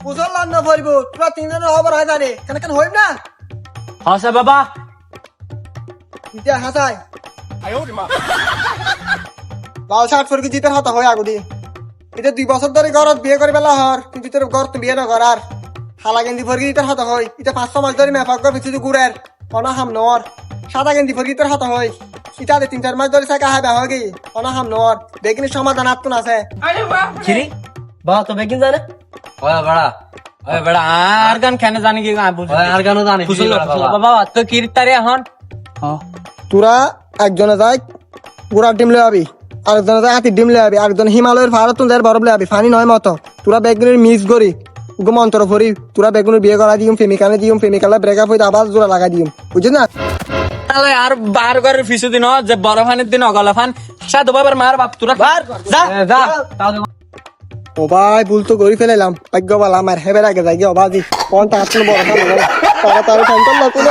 বুঝলাম না বলবো তোরা তিনজনের খবর হয় জানে কেন কেন হইব না হসে বাবা ইতিয়া হাসাই লাল শার্ট ফরকি জিতের হাতা হয় আগুদি এটা 2 বছর ধরে ঘরত বিয়ে করে বেলা হর কিন্তু তোর ঘর তো বিয়ে না করার হালা গেন্দি ফরকি জিতের হাতা হয় এটা 5-6 মাস ধরে মেফাক গর পিছু গুড়ের অনা হাম নর সাদা গেন্দি ফরকি তোর হাতা হয় ইটাতে 3-4 মাস ধরে সাকা হাবা হয় গই অনা হাম নর বেগিনি সমাধান আত্মন আছে খিরি বাবা তো বেগিন জানে ওই বড়া আর গান কেন জানি কি বুঝি আর গানও জানি বাবা তো কিরতারে এখন তোরা একজনে যায় গুড়ার ডিম লয়ে আবি আরেকজনে যায় হাতির ডিম লয়ে আবি আরেকজন হিমালয়ের পাহাড় তুল যায় বরফ লয়ে আবি ফানি নয় মতো তোরা বেগুনের মিক্স করি উগো মন্ত্র ভরি তোরা বেগুনের বিয়ে করা দিম প্রেমিকালে ব্রেকআপ হইতে আবার জোড়া লাগাই দিম বুঝছিস না তাহলে আর বার করে ফিসু দিন যে বড় ফানের দিন অগলা ফান সাধু বাবার মার বাপ তোরা যা যা তাহলে ও ভাই ভুল তো করি ফেলাইলাম ভাগ্য বলা আমার হেবে আগে যাই গিয়ে বাজি কোনটা আসলে বড় তাড়াতাড়ি ফোন করলো